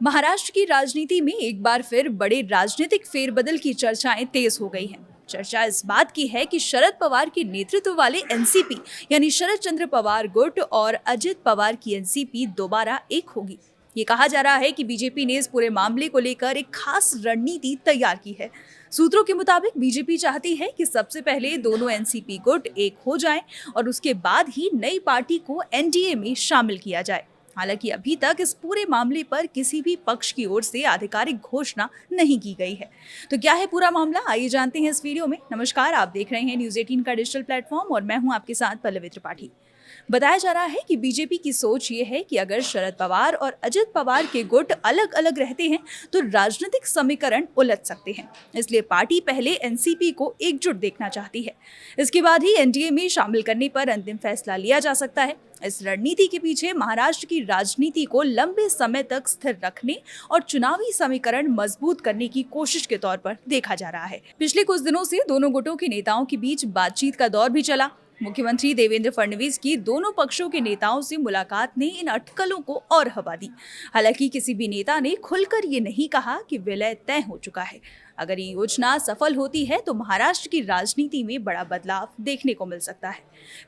महाराष्ट्र की राजनीति में एक बार फिर बड़े राजनीतिक फेरबदल की चर्चाएं तेज हो गई हैं। चर्चा इस बात की है कि शरद पवार के नेतृत्व वाले एनसीपी यानी शरद चंद्र पवार गुट और अजित पवार की एनसीपी दोबारा एक होगी। ये कहा जा रहा है कि बीजेपी ने इस पूरे मामले को लेकर एक खास रणनीति तैयार की है। सूत्रों के मुताबिक बीजेपी चाहती है कि सबसे पहले दोनों एनसीपी गुट एक हो जाएं और उसके बाद ही नई पार्टी को एनडीए में शामिल किया जाए। हालांकि अभी तक इस पूरे मामले पर किसी भी पक्ष की ओर से आधिकारिक घोषणा नहीं की गई है। तो क्या है पूरा मामला, आइए जानते हैं इस वीडियो में। नमस्कार, आप देख रहे हैं न्यूज़ 18 का डिजिटल प्लेटफॉर्म और मैं हूं आपके साथ पल्लवी त्रिपाठी। बताया जा रहा है कि बीजेपी की सोच ये है कि अगर शरद पवार और अजित पवार के गुट अलग अलग रहते हैं तो राजनीतिक समीकरण उलझ सकते हैं। इसलिए पार्टी पहले एनसीपी को एकजुट देखना चाहती है। इसके बाद ही एनडीए में शामिल करने पर अंतिम फैसला लिया जा सकता है। इस रणनीति के पीछे महाराष्ट्र की राजनीति को लंबे समय तक स्थिर रखने और चुनावी समीकरण मजबूत करने की कोशिश के तौर पर देखा जा रहा है। पिछले कुछ दिनों से दोनों गुटों के नेताओं के बीच बातचीत का दौर भी चला। मुख्यमंत्री देवेंद्र फडणवीस की दोनों पक्षों के नेताओं से मुलाकात ने इन अटकलों को और हवा दी। हालांकि किसी भी नेता ने खुलकर ये नहीं कहा कि विलय तय हो चुका है। अगर ये योजना सफल होती है तो महाराष्ट्र की राजनीति में बड़ा बदलाव देखने को मिल सकता है।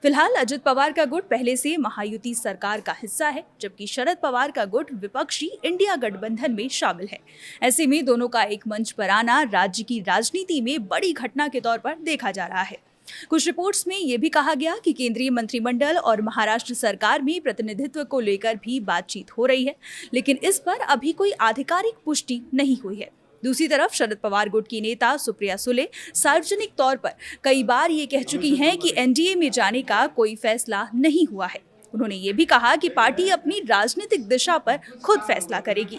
फिलहाल अजित पवार का गुट पहले से महायुति सरकार का हिस्सा है, जबकि शरद पवार का गुट विपक्षी इंडिया गठबंधन में शामिल है। ऐसे में दोनों का एक मंच पर आना राज्य की राजनीति में बड़ी घटना के तौर पर देखा जा रहा है। कुछ रिपोर्ट्स में यह भी कहा गया कि केंद्रीय मंत्रिमंडल और महाराष्ट्र सरकार में प्रतिनिधित्व को लेकर भी बातचीत हो रही है, लेकिन इस पर अभी कोई आधिकारिक पुष्टि नहीं हुई है। दूसरी तरफ शरद पवार गुट की नेता सुप्रिया सुले सार्वजनिक तौर पर कई बार ये कह चुकी हैं कि एनडीए में जाने का कोई फैसला नहीं हुआ है। उन्होंने ये भी कहा कि पार्टी अपनी राजनीतिक दिशा पर खुद फैसला करेगी।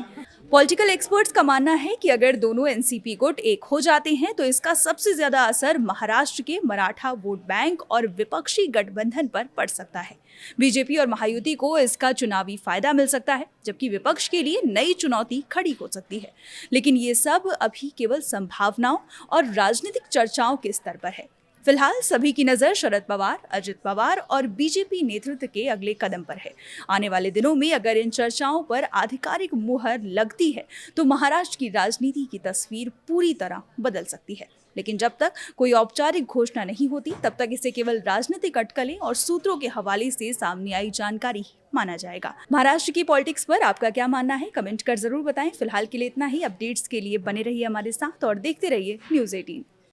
पॉलिटिकल एक्सपर्ट्स का मानना है कि अगर दोनों एनसीपी गुट एक हो जाते हैं तो इसका सबसे ज्यादा असर महाराष्ट्र के मराठा वोट बैंक और विपक्षी गठबंधन पर पड़ सकता है। बीजेपी और महायुति को इसका चुनावी फायदा मिल सकता है, जबकि विपक्ष के लिए नई चुनौती खड़ी हो सकती है। लेकिन ये सब अभी केवल संभावनाओं और राजनीतिक चर्चाओं के स्तर पर है। फिलहाल सभी की नजर शरद पवार, अजित पवार और बीजेपी नेतृत्व के अगले कदम पर है। आने वाले दिनों में अगर इन चर्चाओं पर आधिकारिक मुहर लगती है तो महाराष्ट्र की राजनीति की तस्वीर पूरी तरह बदल सकती है। लेकिन जब तक कोई औपचारिक घोषणा नहीं होती तब तक इसे केवल राजनीतिक अटकलें और सूत्रों के हवाले से सामने आई जानकारी ही माना जाएगा। महाराष्ट्र की पॉलिटिक्स पर आपका क्या मानना है, कमेंट कर जरूर बताएं। फिलहाल के लिए इतना ही। अपडेट्स के लिए बने रहिए हमारे साथ और देखते रहिए न्यूज़ 18।